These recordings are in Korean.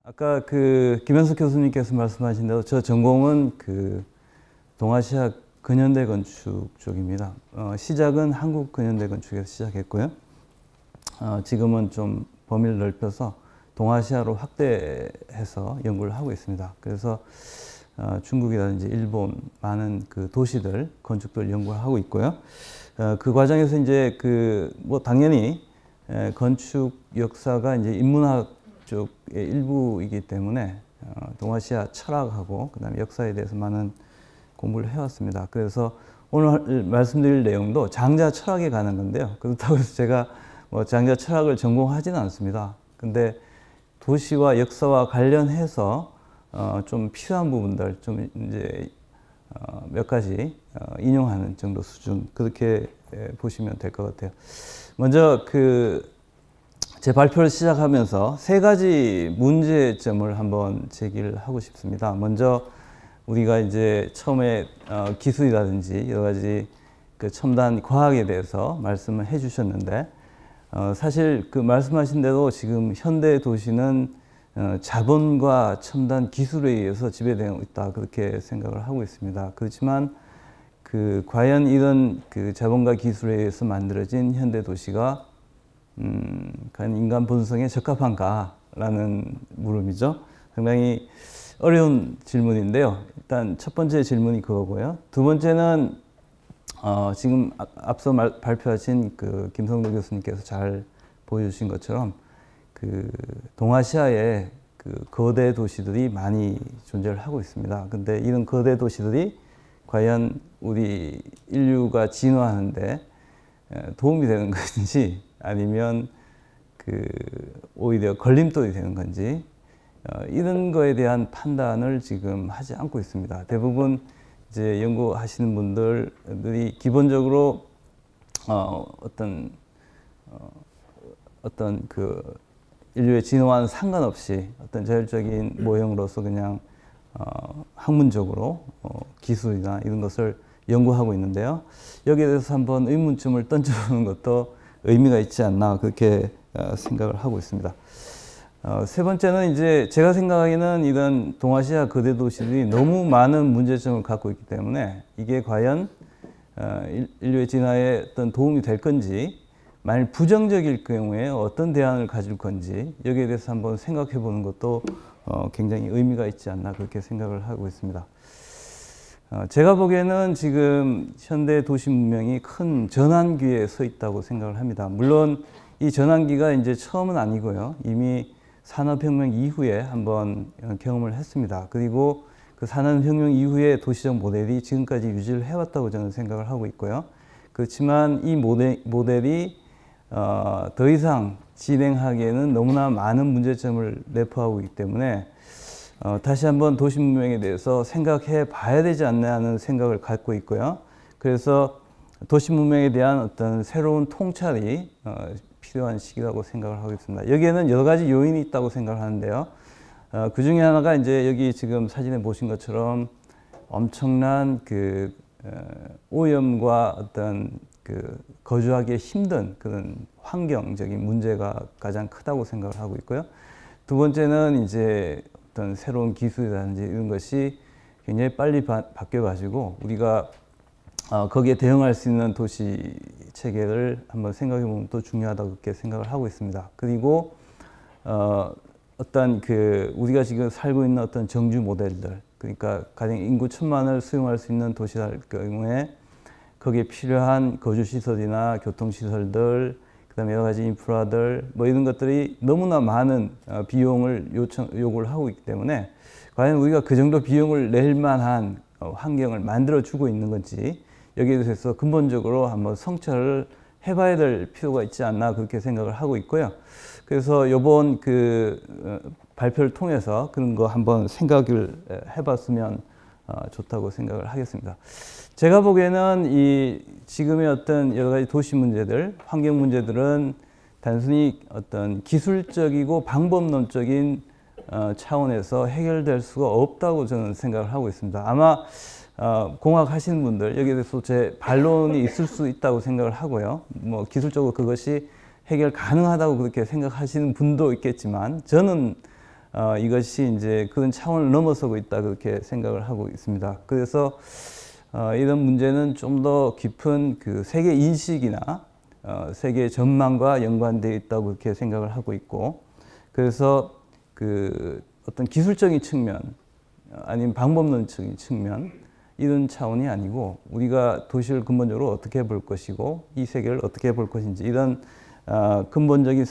아까 김현석 교수님께서 말씀하신 대로 저 전공은 동아시아 근현대 건축 쪽입니다. 시작은 한국 근현대 건축에서 시작했고요. 지금은 좀 범위를 넓혀서 동아시아로 확대해서 연구를 하고 있습니다. 그래서 중국이라든지 일본 많은 도시들 건축들 연구를 하고 있고요. 그 과정에서 이제 당연히 건축 역사가 이제 인문학 쪽의 일부이기 때문에 동아시아 철학하고 그다음에 역사에 대해서 많은 공부를 해왔습니다. 그래서 오늘 말씀드릴 내용도 장자 철학에 관한 건데요. 그렇다고 해서 제가 장자 철학을 전공하지는 않습니다. 근데 도시와 역사와 관련해서 좀 필요한 부분들 좀 이제 몇 가지 인용하는 정도 수준, 그렇게 보시면 될 것 같아요. 먼저 제 발표를 시작하면서 세 가지 문제점을 한번 제기를 하고 싶습니다. 먼저 우리가 이제 처음에 기술이라든지 여러 가지 첨단 과학에 대해서 말씀을 해 주셨는데, 사실 말씀하신 대로 지금 현대 도시는 자본과 첨단 기술에 의해서 지배되고 있다, 그렇게 생각을 하고 있습니다. 그렇지만 과연 이런 자본과 기술에 의해서 만들어진 현대 도시가 과연 인간 본성에 적합한가라는 물음이죠. 상당히 어려운 질문인데요. 일단 첫 번째 질문이 그거고요. 두 번째는 지금 앞서 발표하신 김성도 교수님께서 잘 보여주신 것처럼 동아시아에 거대 도시들이 많이 존재를 하고 있습니다. 근데 이런 거대 도시들이 과연 우리 인류가 진화하는데 도움이 되는 건지 아니면 오히려 걸림돌이 되는 건지, 이런 거에 대한 판단을 지금 하지 않고 있습니다. 대부분 이제 연구하시는 분들이 기본적으로 어떤 인류의 진화와는 상관없이 어떤 자율적인 모형으로서 그냥 학문적으로 기술이나 이런 것을 연구하고 있는데요. 여기에 대해서 한번 의문점을 던져보는 것도 의미가 있지 않나, 그렇게 생각을 하고 있습니다. 세 번째는 이제 제가 생각하기에는 이런 동아시아 거대 도시들이 너무 많은 문제점을 갖고 있기 때문에 이게 과연 인류의 진화에 어떤 도움이 될 건지, 만일 부정적일 경우에 어떤 대안을 가질 건지, 여기에 대해서 한번 생각해 보는 것도 굉장히 의미가 있지 않나, 그렇게 생각을 하고 있습니다. 제가 보기에는 지금 현대 도시 문명이 큰 전환기에 서 있다고 생각을 합니다. 물론 이 전환기가 이제 처음은 아니고요. 이미 산업혁명 이후에 한번 경험을 했습니다. 그리고 그 산업혁명 이후에 도시적 모델이 지금까지 유지를 해왔다고 저는 생각을 하고 있고요. 그렇지만 이 모델이 더 이상 진행하기에는 너무나 많은 문제점을 내포하고 있기 때문에 다시 한번 도시 문명에 대해서 생각해 봐야 되지 않나 하는 생각을 갖고 있고요. 그래서 도시 문명에 대한 어떤 새로운 통찰이 필요한 시기라고 생각을 하고 있습니다. 여기에는 여러 가지 요인이 있다고 생각을 하는데요. 그 중에 하나가 이제 여기 지금 사진에 보신 것처럼 엄청난 오염과 어떤 거주하기 힘든 그런 환경적인 문제가 가장 크다고 생각을 하고 있고요. 두 번째는 이제 어떤 새로운 기술이라든지 이런 것이 굉장히 빨리 바뀌어가지고 우리가 거기에 대응할 수 있는 도시 체계를 한번 생각해 보면 또 중요하다고 그렇게 생각을 하고 있습니다. 그리고 어떤 우리가 지금 살고 있는 어떤 정주 모델들, 그러니까 가령 인구 1000만을 수용할 수 있는 도시랄 경우에 거기에 필요한 거주 시설이나 교통 시설들, 그다음에 여러 가지 인프라들, 이런 것들이 너무나 많은 비용을 요구를 하고 있기 때문에 과연 우리가 그 정도 비용을 낼 만한 환경을 만들어 주고 있는 건지, 여기에 대해서 근본적으로 한번 성찰을 해봐야 될 필요가 있지 않나, 그렇게 생각을 하고 있고요. 그래서 이번 발표를 통해서 그런 거 한번 생각을 해봤으면 좋다고 생각을 하겠습니다. 제가 보기에는 지금의 어떤 여러 가지 도시 문제들, 환경 문제들은 단순히 어떤 기술적이고 방법론적인 차원에서 해결될 수가 없다고 저는 생각을 하고 있습니다. 아마 공학 하시는 분들 여기에 대해서 제 반론이 있을 수 있다고 생각을 하고요. 기술적으로 그것이 해결 가능하다고 그렇게 생각하시는 분도 있겠지만, 저는 이것이 이제 그런 차원을 넘어서고 있다 그렇게 생각을 하고 있습니다. 그래서 이런 문제는 좀 더 깊은 그 세계 인식이나 세계 전망과 연관되어 있다고 그렇게 생각을 하고 있고, 그래서 그 어떤 기술적인 측면 아니면 방법론적인 측면 이런 차원이 아니고 우리가 도시를 근본적으로 어떻게 볼 것이고 이 세계를 어떻게 볼 것인지 이런 근본적인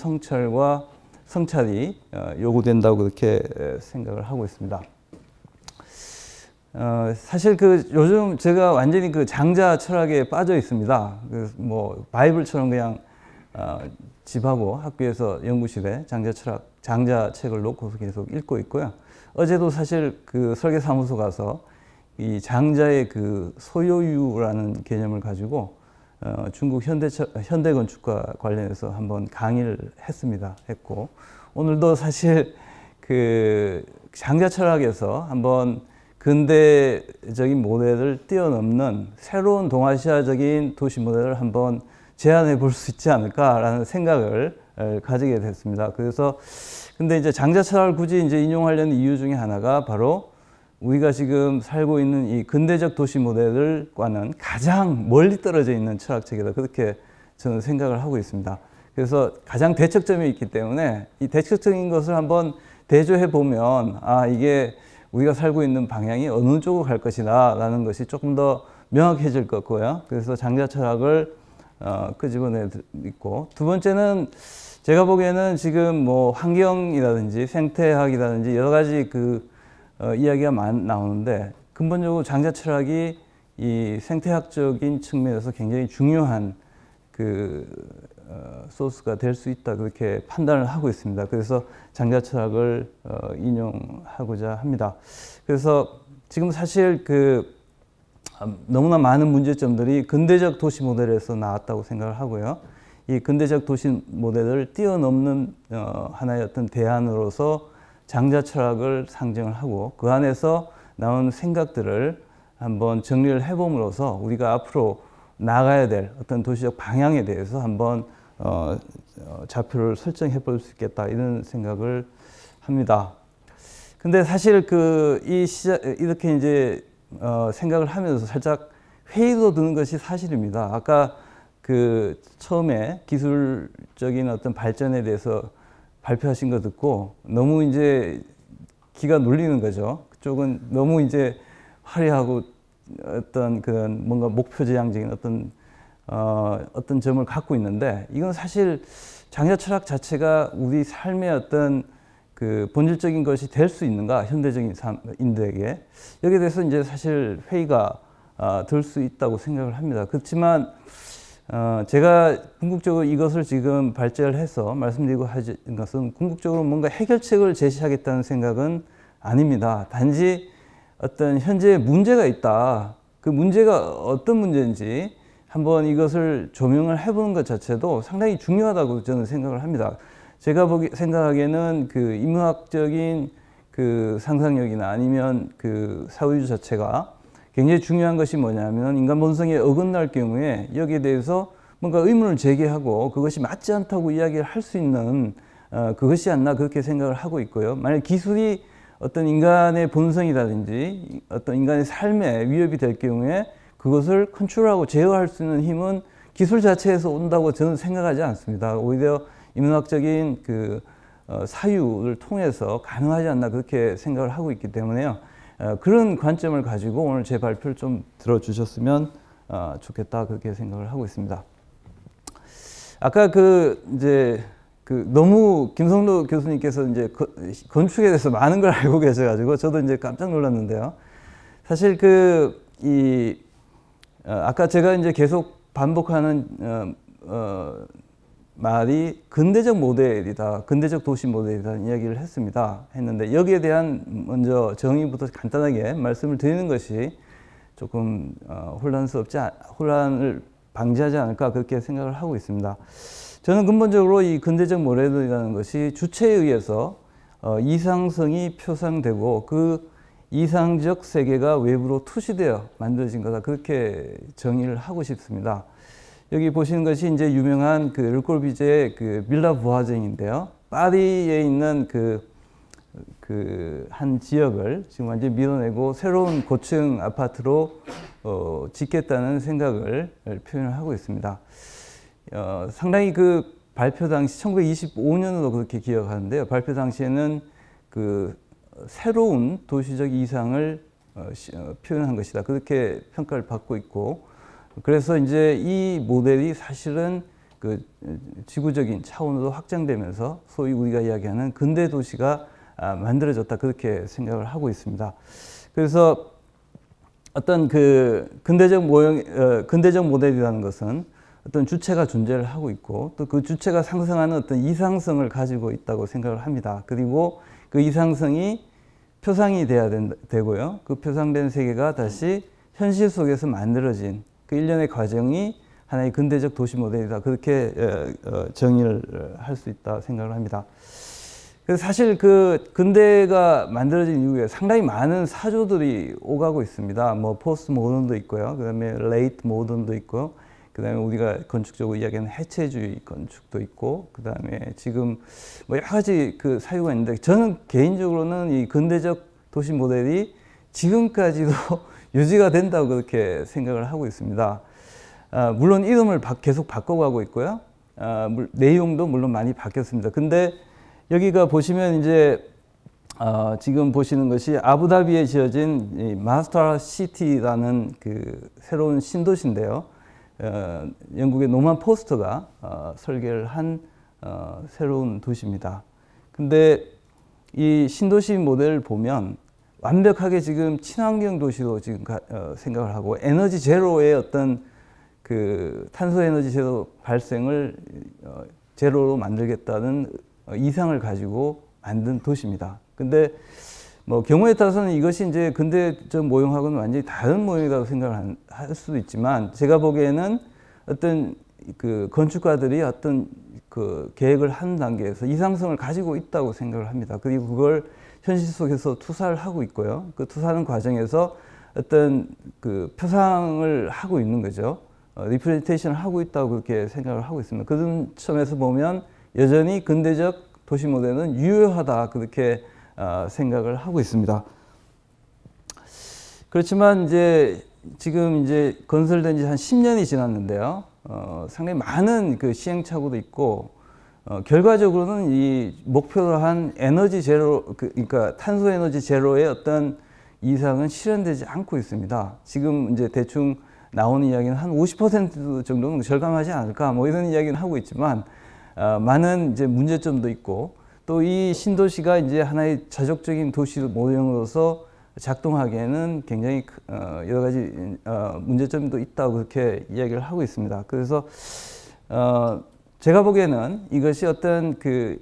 성찰이 요구된다고 그렇게 생각을 하고 있습니다. 사실 그 요즘 제가 완전히 그 장자 철학에 빠져 있습니다. 그 뭐 바이블처럼 그냥 집하고 학교에서 연구실에 장자 책을 놓고서 계속 읽고 있고요. 어제도 사실 그 설계사무소 가서 이 장자의 그 소요유라는 개념을 가지고 중국 현대 건축과 관련해서 한번 강의를 했고, 오늘도 사실 그 장자 철학에서 한번 근대적인 모델을 뛰어넘는 새로운 동아시아적인 도시 모델을 한번 제안해 볼 수 있지 않을까라는 생각을 가지게 됐습니다. 그래서 근데 이제 장자 철학을 굳이 이제 인용하려는 이유 중에 하나가 바로 우리가 지금 살고 있는 이 근대적 도시 모델과는 가장 멀리 떨어져 있는 철학책이다, 그렇게 저는 생각을 하고 있습니다. 그래서 가장 대척점이 있기 때문에 이 대척적인 것을 한번 대조해 보면 이게 우리가 살고 있는 방향이 어느 쪽으로 갈 것이다 라는 것이 조금 더 명확해질 것 같고요. 그래서 장자 철학을 끄집어내고, 두 번째는 제가 보기에는 지금 뭐 환경이라든지 생태학이라든지 여러 가지 이야기가 많이 나오는데, 근본적으로 장자 철학이 이 생태학적인 측면에서 굉장히 중요한 소스가 될 수 있다 그렇게 판단을 하고 있습니다. 그래서 장자 철학을 인용하고자 합니다. 그래서 지금 사실 너무나 많은 문제점들이 근대적 도시 모델에서 나왔다고 생각을 하고요. 이 근대적 도시 모델을 뛰어넘는 하나의 어떤 대안으로서 장자 철학을 상정을 하고 그 안에서 나온 생각들을 한번 정리를 해봄으로써 우리가 앞으로 나가야 될 어떤 도시적 방향에 대해서 한번 좌표를 설정해 볼 수 있겠다 이런 생각을 합니다. 근데 사실 이렇게 이제 생각을 하면서 살짝 회의도 드는 것이 사실입니다. 아까 처음에 기술적인 어떤 발전에 대해서 발표하신 거 듣고 너무 이제 기가 눌리는 거죠. 그쪽은 너무 이제 화려하고 어떤 그런 뭔가 목표지향적인 어떤 점을 갖고 있는데, 이건 사실 장자 철학 자체가 우리 삶의 어떤 본질적인 것이 될 수 있는가, 현대적인 인들에게 여기에 대해서 이제 사실 회의가 들 수 있다고 생각을 합니다. 그렇지만 제가 궁극적으로 이것을 지금 발제를 해서 말씀드리고 하는 것은 궁극적으로 뭔가 해결책을 제시하겠다는 생각은 아닙니다. 단지 어떤 현재 문제가 있다. 그 문제가 어떤 문제인지 한번 이것을 조명을 해보는 것 자체도 상당히 중요하다고 저는 생각을 합니다. 제가 생각하기에는 인문학적인 상상력이나 아니면 사회주의 자체가 굉장히 중요한 것이 뭐냐면, 인간 본성에 어긋날 경우에 여기에 대해서 뭔가 의문을 제기하고 그것이 맞지 않다고 이야기를 할 수 있는 그것이 않나 그렇게 생각을 하고 있고요. 만약 기술이 어떤 인간의 본성이라든지 어떤 인간의 삶에 위협이 될 경우에 그것을 컨트롤하고 제어할 수 있는 힘은 기술 자체에서 온다고 저는 생각하지 않습니다. 오히려 인문학적인 사유를 통해서 가능하지 않나 그렇게 생각을 하고 있기 때문에요. 그런 관점을 가지고 오늘 제 발표를 좀 들어주셨으면 좋겠다 그렇게 생각을 하고 있습니다. 아까 너무 김성도 교수님께서 이제 건축에 대해서 많은 걸 알고 계셔가지고 저도 이제 깜짝 놀랐는데요. 사실 아까 제가 이제 계속 반복하는 말이 근대적 모델이다, 근대적 도시 모델이라는 이야기를 했는데 여기에 대한 먼저 정의부터 간단하게 말씀을 드리는 것이 조금 혼란을 방지하지 않을까 그렇게 생각을 하고 있습니다. 저는 근본적으로 이 근대적 모델이라는 것이 주체에 의해서 이상성이 표상되고 그 이상적 세계가 외부로 투시되어 만들어진 거다 그렇게 정의를 하고 싶습니다. 여기 보시는 것이 이제 유명한 르꼴비제의 빌라 부화쟁인데요. 파리에 있는 그 한 지역을 지금 완전히 밀어내고 새로운 고층 아파트로 짓겠다는 생각을 표현을 하고 있습니다. 상당히 그 발표 당시 1925년으로 그렇게 기억하는데요. 발표 당시에는 그 새로운 도시적 이상을 표현한 것이다. 그렇게 평가를 받고 있고, 그래서 이제 이 모델이 사실은 그 지구적인 차원으로 확장되면서 소위 우리가 이야기하는 근대 도시가 만들어졌다, 그렇게 생각을 하고 있습니다. 그래서 어떤 그 근대적 모델이라는 것은 어떤 주체가 존재를 하고 있고, 또 그 주체가 상승하는 어떤 이상성을 가지고 있다고 생각을 합니다. 그리고 그 이상성이 표상이 돼야 되고요. 그 표상된 세계가 다시 현실 속에서 만들어진 그 일련의 과정이 하나의 근대적 도시 모델이다, 그렇게 정의를 할 수 있다 생각을 합니다. 그래서 사실 그 근대가 만들어진 이후에 상당히 많은 사조들이 오가고 있습니다. 뭐 포스트 모던도 있고요. 그다음에 레이트 모던도 있고, 그다음에 우리가 건축적으로 이야기하는 해체주의 건축도 있고, 그다음에 지금 뭐 여러 가지 그 사유가 있는데, 저는 개인적으로는 이 근대적 도시 모델이 지금까지도 유지가 된다고 그렇게 생각을 하고 있습니다. 물론 이름을 계속 바꿔가고 있고요. 내용도 물론 많이 바뀌었습니다. 근데 여기가 보시면 이제 지금 보시는 것이 아부다비에 지어진 이 마스터 시티라는 그 새로운 신도시인데요. 영국의 노만 포스터가 설계를 한 새로운 도시입니다. 근데 이 신도시 모델을 보면 완벽하게 지금 친환경 도시로 지금 생각을 하고, 에너지 제로의 어떤 그 탄소 에너지 제로 발생을 제로로 만들겠다는 이상을 가지고 만든 도시입니다. 근데 뭐 경우에 따라서는 이것이 이제 근대적 모형하고는 완전히 다른 모형이라고 생각을 할 수도 있지만, 제가 보기에는 어떤 그 건축가들이 어떤 그 계획을 한 단계에서 이상성을 가지고 있다고 생각을 합니다. 그리고 그걸 현실 속에서 투사를 하고 있고요. 그 투사하는 과정에서 어떤 그 표상을 하고 있는 거죠. 리프레젠테이션을 하고 있다고 그렇게 생각을 하고 있습니다. 그런 점에서 보면 여전히 근대적 도시 모델은 유효하다, 그렇게 생각을 하고 있습니다. 그렇지만 이제 지금 이제 건설된 지 한 10년이 지났는데요. 상당히 많은 그 시행착오도 있고, 결과적으로는 이 목표로 한 에너지 제로, 그러니까 탄소 에너지 제로의 어떤 이상은 실현되지 않고 있습니다. 지금 이제 대충 나오는 이야기는 한 50% 정도는 절감하지 않을까, 뭐 이런 이야기는 하고 있지만, 많은 이제 문제점도 있고, 또 이 신도시가 이제 하나의 자족적인 도시 모형으로서 작동하기에는 굉장히 여러 가지 문제점도 있다고 그렇게 이야기를 하고 있습니다. 그래서 제가 보기에는 이것이 어떤 그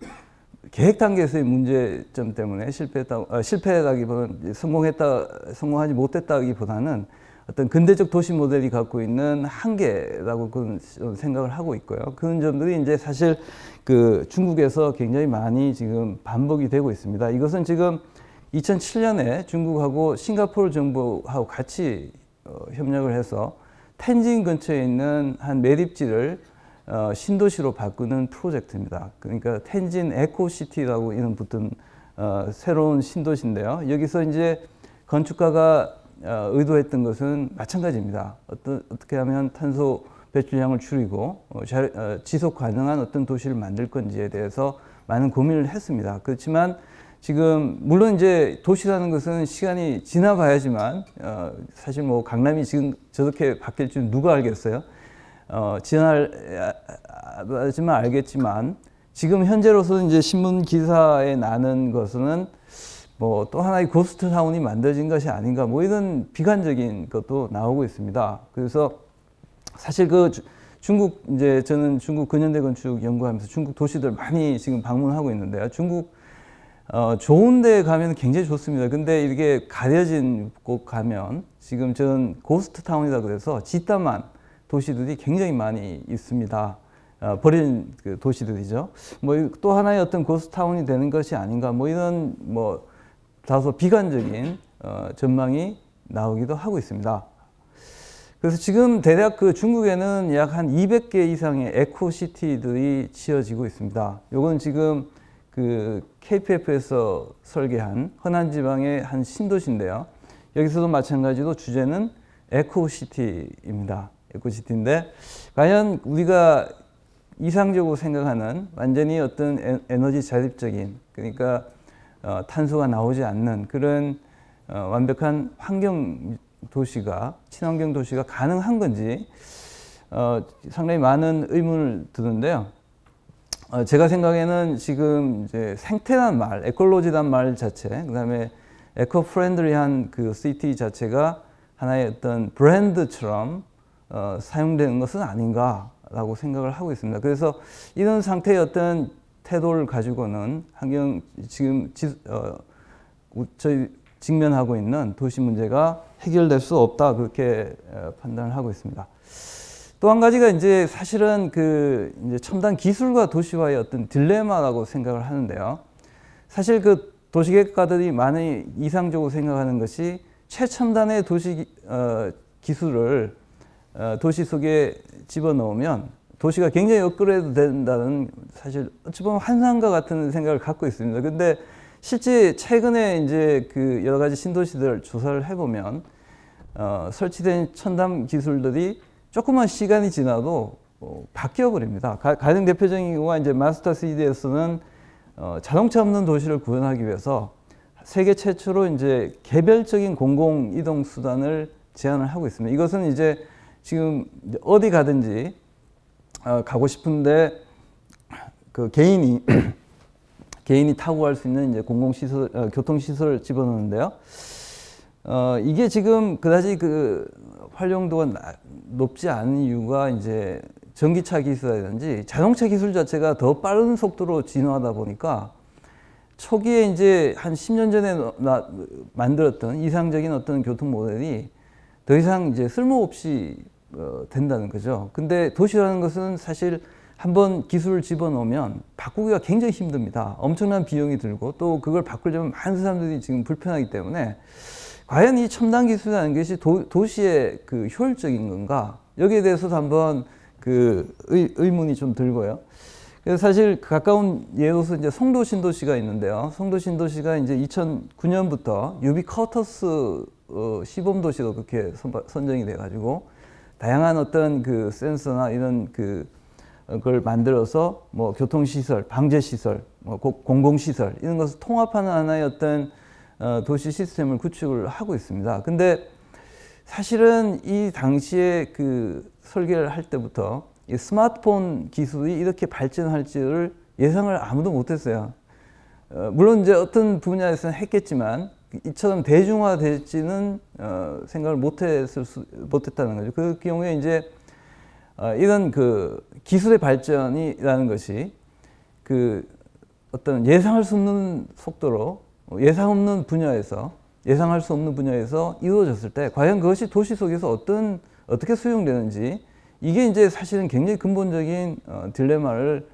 계획 단계에서의 문제점 때문에 실패했다기보다는 성공하지 못했다기보다는 어떤 근대적 도시 모델이 갖고 있는 한계라고 그런 생각을 하고 있고요. 그런 점들이 이제 사실 그 중국에서 굉장히 많이 지금 반복이 되고 있습니다. 이것은 지금 2007년에 중국하고 싱가포르 정부하고 같이 협력을 해서 텐진 근처에 있는 한 매립지를 신도시로 바꾸는 프로젝트입니다. 그러니까 텐진 에코시티라고 이름 붙은 새로운 신도시인데요. 여기서 이제 건축가가 의도했던 것은 마찬가지입니다. 어떻게 하면 탄소 배출량을 줄이고 지속 가능한 어떤 도시를 만들 건지에 대해서 많은 고민을 했습니다. 그렇지만 지금 물론 이제 도시라는 것은 시간이 지나봐야지만 사실 뭐 강남이 지금 저렇게 바뀔 줄 누가 알겠어요? 지나봐야지만 알겠지만, 지금 현재로서는 이제 신문 기사에 나는 것은 뭐 또 하나의 고스트 타운이 만들어진 것이 아닌가, 뭐 이런 비관적인 것도 나오고 있습니다. 그래서 사실 그 중국, 이제 저는 중국 근현대 건축 연구하면서 중국 도시들 많이 지금 방문하고 있는데요. 중국 좋은 데 가면 굉장히 좋습니다. 근데 이렇게 가려진 곳 가면 지금 저는 고스트 타운이라 그래서 뒷담한 도시들이 굉장히 많이 있습니다. 버린 그 도시들이죠. 뭐 또 하나의 어떤 고스트 타운이 되는 것이 아닌가, 뭐 이런 뭐 다소 비관적인 전망이 나오기도 하고 있습니다. 그래서 지금 대략 그 중국에는 약 한 200개 이상의 에코시티들이 지어지고 있습니다. 요건 지금 그 KPF에서 설계한 허난 지방의 한 신도시인데요. 여기서도 마찬가지로 주제는 에코시티입니다. 에코시티인데 과연 우리가 이상적으로 생각하는 완전히 어떤 에너지 자립적인, 그러니까 탄소가 나오지 않는 그런 완벽한 환경 도시가, 친환경 도시가 가능한 건지 상당히 많은 의문을 드는데요. 제가 생각에는 지금 이제 생태란 말, 에콜로지란 말 자체, 그다음에 에코 프렌들리한 그 시티 자체가 하나의 어떤 브랜드처럼 사용되는 것은 아닌가라고 생각을 하고 있습니다. 그래서 이런 상태의 어떤 태도를 가지고는 지금 저희 직면하고 있는 도시 문제가 해결될 수 없다, 그렇게 판단을 하고 있습니다. 또 한 가지가 이제 사실은 이제 첨단 기술과 도시와의 어떤 딜레마라고 생각을 하는데요. 사실 그 도시계획가들이 많이 이상적으로 생각하는 것이 최첨단의 도시 기술을 도시 속에 집어넣으면 도시가 굉장히 업그레이드 된다는, 사실 어찌 보면 환상과 같은 생각을 갖고 있습니다. 근데 실제 최근에 이제 그 여러 가지 신도시들 조사를 해보면 설치된 첨단 기술들이 조금만 시간이 지나도 바뀌어 버립니다. 가장 대표적인 경우가 이제 마스터시티에서는 자동차 없는 도시를 구현하기 위해서 세계 최초로 이제 개별적인 공공 이동 수단을 제안을 하고 있습니다. 이것은 이제 지금 어디 가든지 가고 싶은데 그 개인이 타고 갈 수 있는 이제 공공시설, 교통시설을 집어넣는데요. 이게 지금 그다지 그 활용도가 높지 않은 이유가 이제 전기차 기술이라든지 자동차 기술 자체가 더 빠른 속도로 진화하다 보니까 초기에 이제 한 10년 전에 만들었던 이상적인 어떤 교통 모델이 더 이상 이제 쓸모없이 된다는 거죠. 근데 도시라는 것은 사실 한번 기술을 집어넣으면 바꾸기가 굉장히 힘듭니다. 엄청난 비용이 들고 또 그걸 바꾸려면 많은 사람들이 지금 불편하기 때문에 과연 이 첨단 기술이라는 것이 도시의 그 효율적인 건가? 여기에 대해서도 한번 그 의문이 좀 들고요. 그래서 사실 가까운 예로서 이제 송도 신도시가 있는데요. 송도 신도시가 이제 2009년부터 유비쿼터스 시범 도시로 그렇게 선정이 돼 가지고 다양한 어떤 그 센서나 이런 그걸 만들어서 뭐 교통시설, 방제시설, 뭐 공공시설 이런 것을 통합하는 하나의 어떤 도시 시스템을 구축을 하고 있습니다. 근데 사실은 이 당시에 그 설계를 할 때부터 이 스마트폰 기술이 이렇게 발전할지를 예상을 아무도 못했어요. 물론 이제 어떤 분야에서는 했겠지만 이처럼 대중화될지는 생각을 못했다는 거죠. 그 경우에 이제 이런 그 기술의 발전이라는 것이 그 어떤 예상할 수 없는 속도로 예상할 수 없는 분야에서 이루어졌을 때 과연 그것이 도시 속에서 어떻게 수용되는지, 이게 이제 사실은 굉장히 근본적인 딜레마를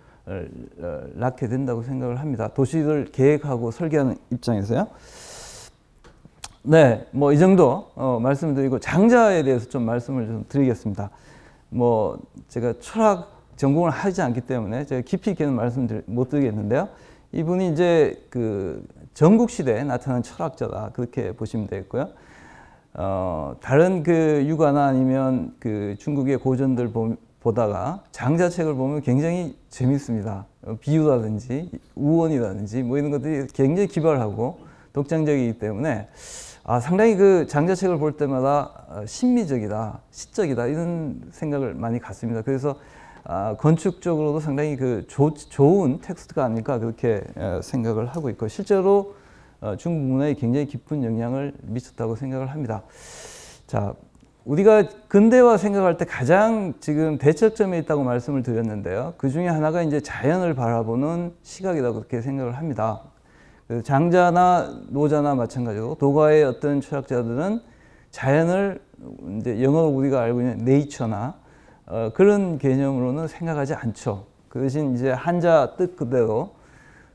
낳게 된다고 생각을 합니다. 도시를 계획하고 설계하는 입장에서요. 네, 뭐 이 정도 말씀드리고 장자에 대해서 좀 말씀을 좀 드리겠습니다. 뭐 제가 철학 전공을 하지 않기 때문에 제가 깊이 있게는 말씀 못 드리겠는데요. 이분이 이제 그 전국 시대에 나타난 철학자다, 그렇게 보시면 되겠고요. 다른 그 유가나 아니면 그 중국의 고전들 보다가 장자책을 보면 굉장히 재밌습니다. 비유라든지 우언이라든지 뭐 이런 것들이 굉장히 기발하고 독창적이기 때문에 상당히 그 장자책을 볼 때마다 신미적이다, 시적이다 이런 생각을 많이 갖습니다. 그래서 건축적으로도 상당히 그 좋은 텍스트가 아닐까 그렇게 생각을 하고 있고, 실제로 중국 문화에 굉장히 깊은 영향을 미쳤다고 생각을 합니다. 자, 우리가 근대화 생각할 때 가장 지금 대척점에 있다고 말씀을 드렸는데요. 그 중에 하나가 이제 자연을 바라보는 시각이라고 그렇게 생각을 합니다. 장자나 노자나 마찬가지로 도가의 어떤 철학자들은 자연을 이제 영어로 우리가 알고 있는 네이처나 그런 개념으로는 생각하지 않죠. 그 대신 이제 한자 뜻 그대로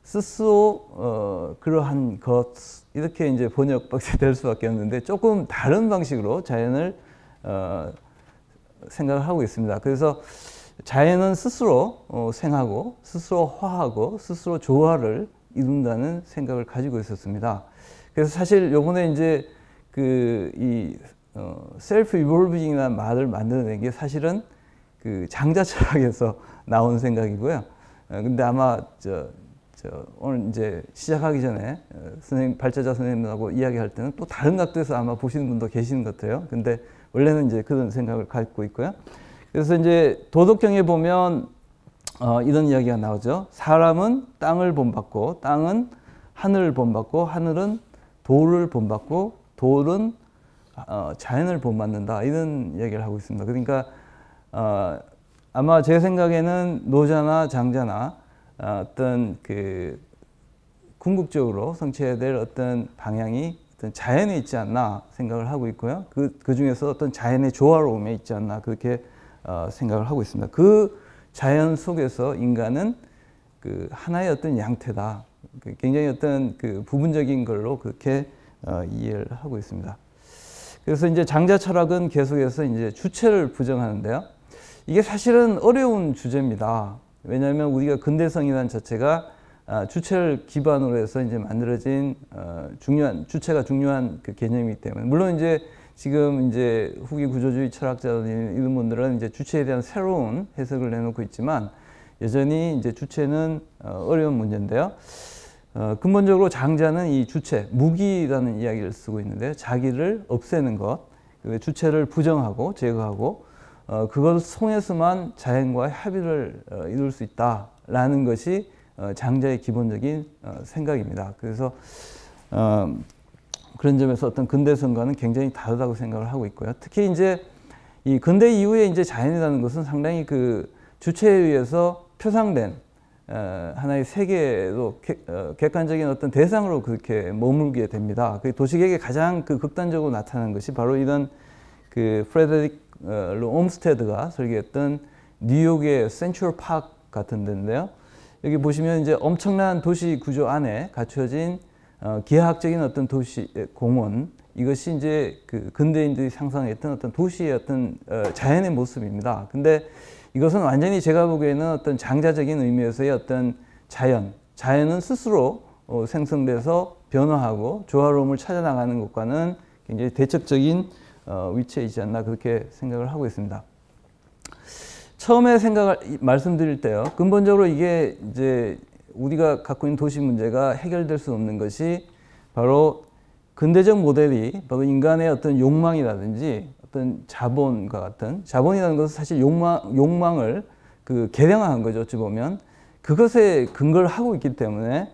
스스로 그러한 것 이렇게 이제 번역밖에 될 수밖에 없는데 조금 다른 방식으로 자연을 생각을 하고 있습니다. 그래서 자연은 스스로 생하고 스스로 화하고 스스로 조화를 이룬다는 생각을 가지고 있었습니다. 그래서 사실 요번에 이제 셀프 이볼빙이라는 말을 만들어낸 게 사실은 그 장자 철학에서 나온 생각이고요. 근데 아마 오늘 이제 시작하기 전에 선생님, 발제자 선생님하고 이야기할 때는 또 다른 각도에서 아마 보시는 분도 계시는 것 같아요. 근데 원래는 이제 그런 생각을 갖고 있고요. 그래서 이제 도덕경에 보면 이런 이야기가 나오죠. 사람은 땅을 본받고, 땅은 하늘을 본받고, 하늘은 돌을 본받고, 돌은 자연을 본받는다. 이런 이야기를 하고 있습니다. 그러니까 아마 제 생각에는 노자나 장자나 어떤 그 궁극적으로 성취해야 될 어떤 방향이 어떤 자연에 있지 않나 생각을 하고 있고요. 그 중에서 어떤 자연의 조화로움에 있지 않나 그렇게 생각을 하고 있습니다. 그 자연 속에서 인간은 그 하나의 어떤 양태다. 굉장히 어떤 그 부분적인 걸로 그렇게 이해를 하고 있습니다. 그래서 이제 장자 철학은 계속해서 이제 주체를 부정하는데요. 이게 사실은 어려운 주제입니다. 왜냐하면 우리가 근대성이라는 자체가 주체를 기반으로 해서 이제 만들어진 주체가 중요한 그 개념이기 때문에, 물론 이제 지금 이제 후기 구조주의 철학자들 이런 분들은 이제 주체에 대한 새로운 해석을 내놓고 있지만 여전히 이제 주체는 어려운 문제인데요. 근본적으로 장자는 이 주체, 무기라는 이야기를 쓰고 있는데요. 자기를 없애는 것, 주체를 부정하고 제거하고 그걸 통해서만 자연과의 합의를 이룰 수 있다라는 것이 장자의 기본적인 생각입니다. 그래서 그런 점에서 어떤 근대성과는 굉장히 다르다고 생각을 하고 있고요. 특히 이제 이 근대 이후에 이제 자연이라는 것은 상당히 그 주체에 의해서 표상된 하나의 세계로 객관적인 어떤 대상으로 그렇게 머물게 됩니다. 그 도시계획에 가장 그 극단적으로 나타나는 것이 바로 이런 그 프레데릭 옴스테드가 설계했던 뉴욕의 센트럴 파크 같은 데인데요. 여기 보시면 이제 엄청난 도시 구조 안에 갖춰진 기하학적인 어떤 도시 공원, 이것이 이제 그 근대인들이 상상했던 어떤 도시의 어떤 자연의 모습입니다. 근데 이것은 완전히 제가 보기에는 어떤 장자적인 의미에서의 어떤 자연은 스스로 생성돼서 변화하고 조화로움을 찾아 나가는 것과는 굉장히 대척적인 위치에 있지 않나 그렇게 생각을 하고 있습니다. 처음에 말씀드릴 때요. 근본적으로 이게 이제 우리가 갖고 있는 도시 문제가 해결될 수 없는 것이 바로 근대적 모델이 바로 인간의 어떤 욕망이라든지 어떤 자본과 같은, 자본이라는 것은 사실 욕망을 그 개량한 거죠. 어찌 보면 그것에 근거를 하고 있기 때문에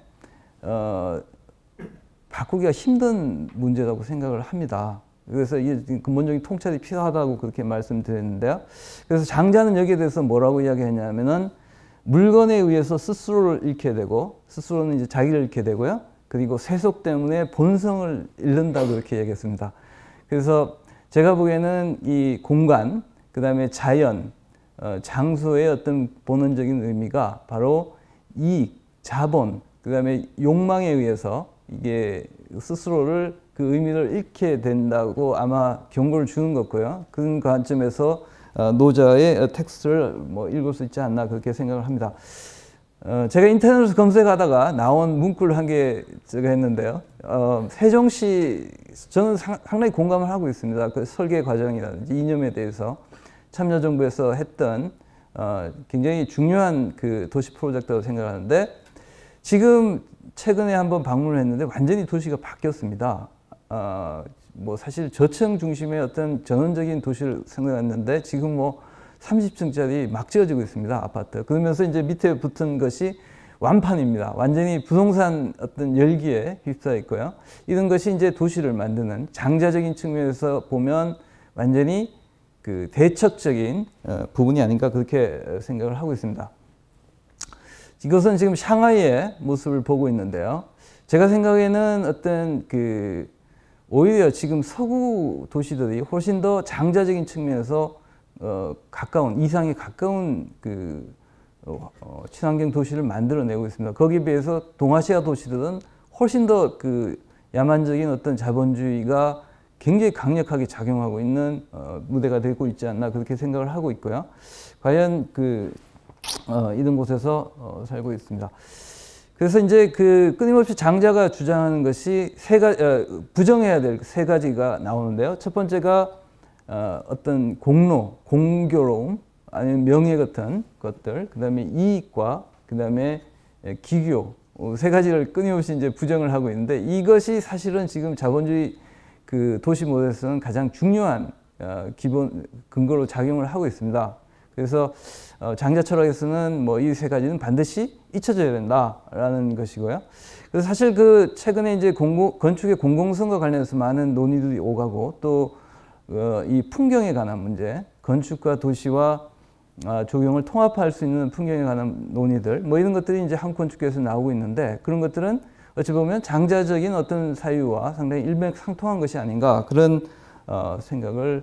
바꾸기가 힘든 문제라고 생각을 합니다. 그래서 이게 근본적인 통찰이 필요하다고 그렇게 말씀드렸는데요. 그래서 장자는 여기에 대해서 뭐라고 이야기했냐면은 물건에 의해서 스스로를 잃게 되고, 스스로는 이제 자기를 잃게 되고요. 그리고 세속 때문에 본성을 잃는다고 그렇게 얘기했습니다. 그래서 제가 보기에는 이 공간, 그 다음에 자연, 장소의 어떤 본원적인 의미가 바로 이익, 자본, 그 다음에 욕망에 의해서 이게 스스로를 그 의미를 잃게 된다고 아마 경고를 주는 거고요. 그런 관점에서 노자의 텍스트를 뭐 읽을 수 있지 않나 그렇게 생각을 합니다. 제가 인터넷에서 검색하다가 나온 문구를 한 개 제가 했는데요. 세종시, 저는 상당히 공감을 하고 있습니다. 그 설계 과정이라든지 이념에 대해서 참여정부에서 했던 굉장히 중요한 그 도시 프로젝트라고 생각하는데, 지금 최근에 한번 방문을 했는데 완전히 도시가 바뀌었습니다. 뭐 사실 저층 중심의 어떤 전원적인 도시를 생각했는데 지금 뭐 30층짜리 막 지어지고 있습니다. 아파트. 그러면서 이제 밑에 붙은 것이 완판입니다. 완전히 부동산 어떤 열기에 휩싸여 있고요. 이런 것이 이제 도시를 만드는 장자적인 측면에서 보면 완전히 그 대척적인 부분이 아닌가 그렇게 생각을 하고 있습니다. 이것은 지금 샹하이의 모습을 보고 있는데요. 제가 생각에는 어떤 그 오히려 지금 서구 도시들이 훨씬 더 장자적인 측면에서 이상에 가까운 그 친환경 도시를 만들어내고 있습니다. 거기에 비해서 동아시아 도시들은 훨씬 더 그 야만적인 어떤 자본주의가 굉장히 강력하게 작용하고 있는 무대가 되고 있지 않나 그렇게 생각을 하고 있고요. 과연 이런 곳에서 살고 있습니다. 그래서 이제 그 끊임없이 장자가 주장하는 것이 부정해야 될 세 가지가 나오는데요. 첫 번째가 어떤 공로, 공교로움, 아니면 명예 같은 것들, 그 다음에 이익과 그 다음에 기교, 세 가지를 끊임없이 이제 부정을 하고 있는데, 이것이 사실은 지금 자본주의 그 도시 모델에서는 가장 중요한 기본 근거로 작용을 하고 있습니다. 그래서 장자 철학에서는 뭐 이 세 가지는 반드시 잊혀져야 된다라는 것이고요. 그래서 사실 그 최근에 이제 건축의 공공성과 관련해서 많은 논의들이 오가고, 또 이 풍경에 관한 문제, 건축과 도시와 조경을 통합할 수 있는 풍경에 관한 논의들, 뭐 이런 것들이 이제 한국 건축계에서 나오고 있는데, 그런 것들은 어찌 보면 장자적인 어떤 사유와 상당히 일맥상통한 것이 아닌가, 그런 생각을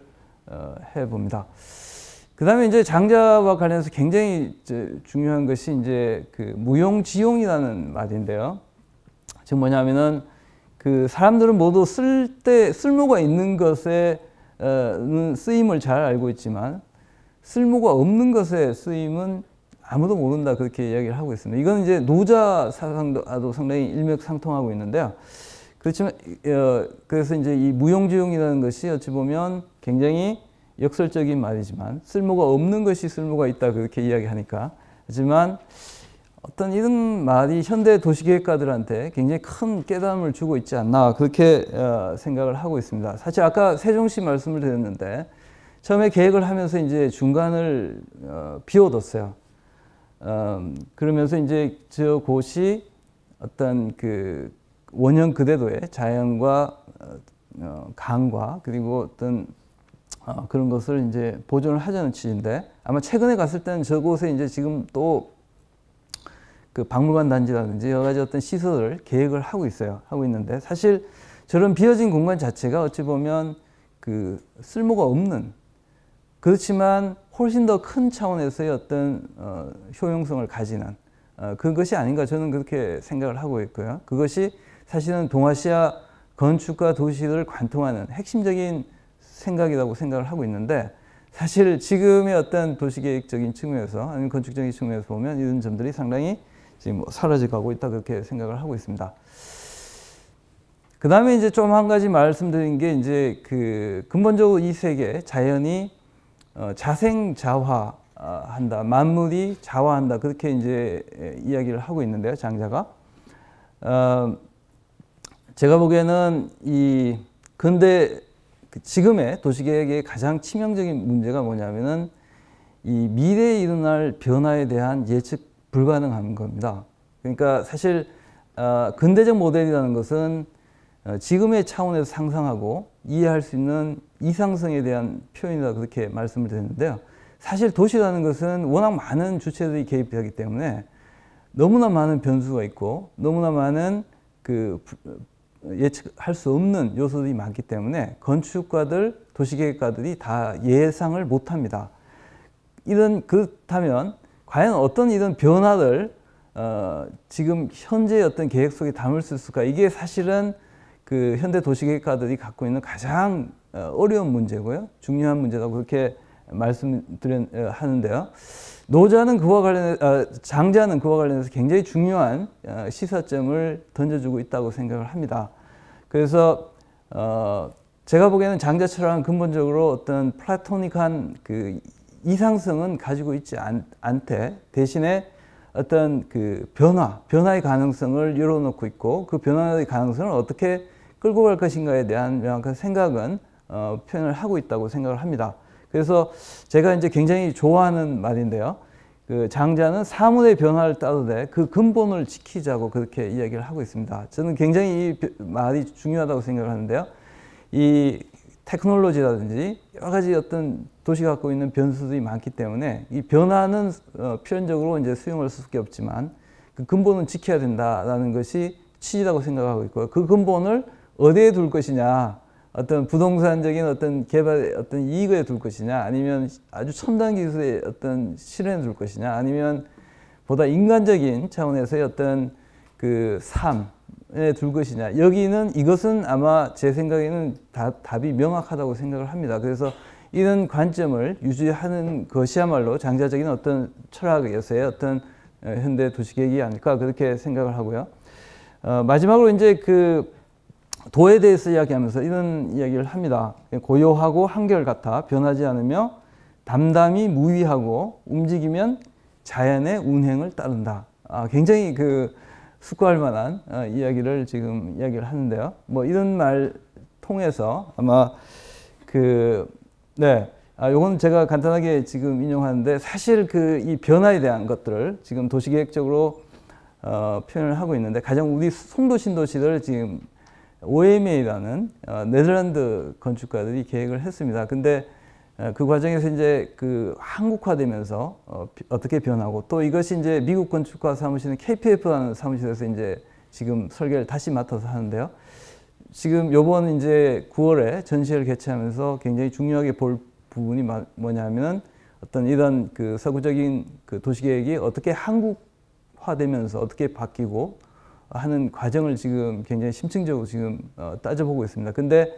해봅니다. 그 다음에 이제 장자와 관련해서 굉장히 중요한 것이 이제 그 무용지용이라는 말인데요. 즉 뭐냐면은 그 사람들은 모두 쓸모가 있는 것에 쓰임을 잘 알고 있지만, 쓸모가 없는 것의 쓰임은 아무도 모른다, 그렇게 이야기를 하고 있습니다. 이건 이제 노자 사상과도 상당히 일맥상통하고 있는데요. 그렇지만 그래서 이제 이 무용지용이라는 것이 어찌 보면 굉장히 역설적인 말이지만, 쓸모가 없는 것이 쓸모가 있다, 그렇게 이야기하니까. 하지만 어떤 이런 말이 현대 도시계획가들한테 굉장히 큰 깨달음을 주고 있지 않나, 그렇게 생각을 하고 있습니다. 사실 아까 세종시 말씀을 드렸는데, 처음에 계획을 하면서 이제 중간을 비워뒀어요. 그러면서 이제 저곳이 어떤 그 원형 그대로의 자연과 강과 그리고 어떤 그런 것을 이제 보존을 하자는 취지인데, 아마 최근에 갔을 때는 저곳에 이제 지금 또 그 박물관 단지라든지 여러 가지 어떤 시설을 계획을 하고 있는데, 사실 저런 비어진 공간 자체가 어찌 보면 그 쓸모가 없는, 그렇지만 훨씬 더 큰 차원에서의 어떤 효용성을 가지는 그것이 아닌가, 저는 그렇게 생각을 하고 있고요. 그것이 사실은 동아시아 건축과 도시를 관통하는 핵심적인 생각이라고 생각을 하고 있는데, 사실 지금의 어떤 도시계획적인 측면에서 아니면 건축적인 측면에서 보면 이런 점들이 상당히 지금 사라져가고 있다, 그렇게 생각을 하고 있습니다. 그 다음에 이제 좀 한 가지 말씀드린 게, 이제 그 근본적으로 이 세계 자연이 자생자화한다, 만물이 자화한다, 그렇게 이제 이야기를 하고 있는데요, 장자가. 제가 보기에는 이 근대 지금의 도시계획의 가장 치명적인 문제가 뭐냐면은 이 미래에 일어날 변화에 대한 예측 불가능한 겁니다. 그러니까 사실 근대적 모델이라는 것은 지금의 차원에서 상상하고 이해할 수 있는 이상성에 대한 표현이다, 그렇게 말씀을 드렸는데요. 사실 도시라는 것은 워낙 많은 주체들이 개입되기 때문에 너무나 많은 변수가 있고, 너무나 많은 그 예측할 수 없는 요소들이 많기 때문에 건축가들, 도시계획가들이 다 예상을 못합니다. 그렇다면 과연 어떤 이런 변화를 지금 현재의 어떤 계획 속에 담을 수 있을까? 이게 사실은 그 현대 도시계획가들이 갖고 있는 가장 어려운 문제고요, 중요한 문제라고 그렇게 하는데요. 장자는 그와 관련해서 굉장히 중요한 시사점을 던져주고 있다고 생각을 합니다. 그래서 제가 보기에는 장자 철학은 근본적으로 어떤 플라토닉한 그 이상성은 가지고 있지 않되, 대신에 어떤 그 변화의 가능성을 열어놓고 있고, 그 변화의 가능성을 어떻게 끌고 갈 것인가에 대한 명확한 생각은 표현을 하고 있다고 생각을 합니다. 그래서 제가 이제 굉장히 좋아하는 말인데요. 그 장자는 사물의 변화를 따르되 그 근본을 지키자고 그렇게 이야기를 하고 있습니다. 저는 굉장히 이 말이 중요하다고 생각을 하는데요. 이 테크놀로지라든지 여러 가지 어떤 도시가 갖고 있는 변수들이 많기 때문에 이 변화는 필연적으로 이제 수용할 수밖에 없지만, 그 근본은 지켜야 된다라는 것이 취지라고 생각하고 있고요. 그 근본을 어디에 둘 것이냐, 어떤 부동산적인 어떤 개발의 어떤 이익에 둘 것이냐, 아니면 아주 첨단 기술의 어떤 실현에 둘 것이냐, 아니면 보다 인간적인 차원에서의 어떤 그 삶에 둘 것이냐, 이것은 아마 제 생각에는 답이 명확하다고 생각을 합니다. 그래서 이런 관점을 유지하는 것이야말로 장자적인 어떤 철학에서의 어떤 현대 도시계획이 아닐까 그렇게 생각을 하고요. 마지막으로 이제 그 도에 대해서 이야기하면서 이런 이야기를 합니다. 고요하고 한결같아 변하지 않으며 담담히 무위하고 움직이면 자연의 운행을 따른다. 굉장히 그 숙고할 만한 이야기를 지금 이야기를 하는데요. 뭐 이런 말 통해서 아마 요건 제가 간단하게 지금 인용하는데 사실 그 이 변화에 대한 것들을 지금 도시계획적으로 표현을 하고 있는데 가장 우리 송도 신도시를 지금 OMA라는 네덜란드 건축가들이 계획을 했습니다. 근데 그 과정에서 이제 그 한국화되면서 어떻게 변하고 또 이것이 이제 미국 건축가 사무실인 KPF라는 사무실에서 이제 지금 설계를 다시 맡아서 하는데요. 지금 요번 이제 9월에 전시회를 개최하면서 굉장히 중요하게 볼 부분이 뭐냐면 어떤 이런 그 서구적인 그 도시계획이 어떻게 한국화되면서 어떻게 바뀌고 하는 과정을 지금 굉장히 심층적으로 지금 따져보고 있습니다. 근데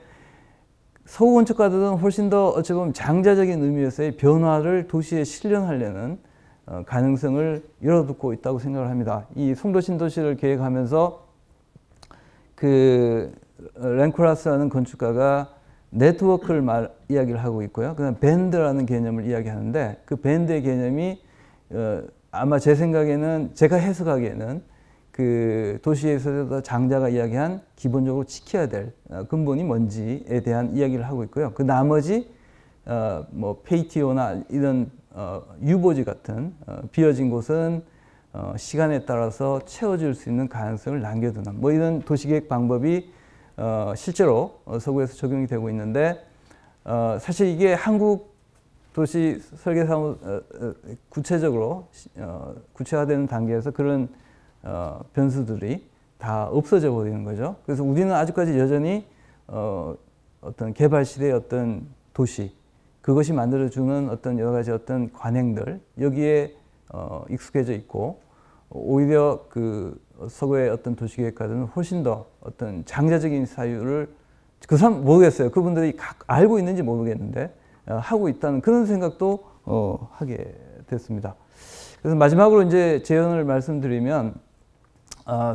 서구 건축가들은 훨씬 더 어찌 보면 장자적인 의미에서의 변화를 도시에 실현하려는 가능성을 열어두고 있다고 생각을 합니다. 이 송도 신도시를 계획하면서 그 랭크라스라는 건축가가 네트워크를 이야기를 하고 있고요. 그다음 밴드라는 개념을 이야기하는데 그 밴드의 개념이 아마 제 생각에는 제가 해석하기에는 그 도시에서 장자가 이야기한 기본적으로 지켜야 될 근본이 뭔지에 대한 이야기를 하고 있고요. 그 나머지 뭐 페이티오나 이런 유보지 같은 비어진 곳은 시간에 따라서 채워질 수 있는 가능성을 남겨두는 뭐 이런 도시계획 방법이 실제로 서구에서 적용이 되고 있는데 사실 이게 한국 도시 설계사무 구체적으로 구체화되는 단계에서 그런 변수들이 다 없어져 버리는 거죠. 그래서 우리는 아직까지 여전히 어떤 개발 시대의 어떤 도시 그것이 만들어주는 어떤 여러 가지 어떤 관행들 여기에 익숙해져 있고 오히려 그 서구의 어떤 도시계획가들은 훨씬 더 어떤 장자적인 사유를 그 사람 모르겠어요. 그분들이 알고 있는지 모르겠는데 하고 있다는 그런 생각도 하게 됐습니다. 그래서 마지막으로 이제 제언을 말씀드리면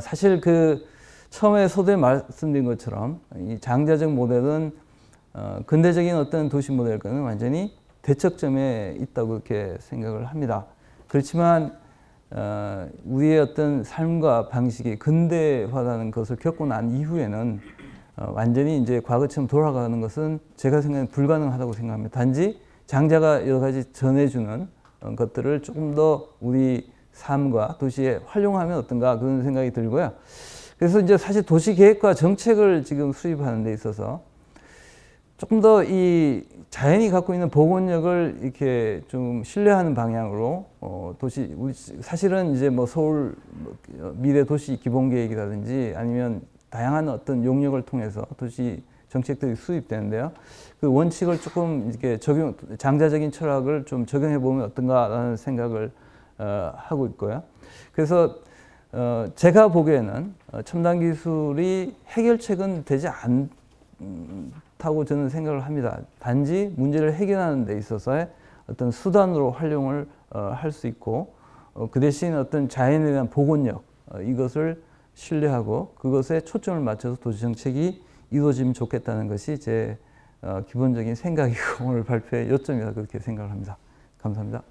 사실 그 처음에 서두에 말씀드린 것처럼 이 장자적 모델은 근대적인 어떤 도시 모델과는 완전히 대척점에 있다고 그렇게 생각을 합니다. 그렇지만 우리의 어떤 삶과 방식이 근대화라는 것을 겪고 난 이후에는 완전히 이제 과거처럼 돌아가는 것은 제가 생각하면 불가능하다고 생각합니다. 단지 장자가 여러 가지 전해주는 것들을 조금 더 우리 삶과 도시에 활용하면 어떤가 그런 생각이 들고요. 그래서 이제 사실 도시계획과 정책을 지금 수립하는 데 있어서 조금 더 이 자연이 갖고 있는 복원력을 이렇게 좀 신뢰하는 방향으로 도시 우리 사실은 이제 뭐 서울 미래 도시 기본 계획이라든지 아니면 다양한 어떤 용역을 통해서 도시 정책들이 수립되는데요. 그 원칙을 조금 이렇게 장자적인 철학을 좀 적용해 보면 어떤가라는 생각을 하고 있고요. 그래서 제가 보기에는 첨단 기술이 해결책은 되지 않다고 저는 생각을 합니다. 단지 문제를 해결하는 데 있어서의 어떤 수단으로 활용을 할 수 있고 그 대신 어떤 자연에 대한 복원력 이것을 신뢰하고 그것에 초점을 맞춰서 도시정책이 이루어지면 좋겠다는 것이 제 기본적인 생각이고 오늘 발표의 요점이라 그렇게 생각을 합니다. 감사합니다.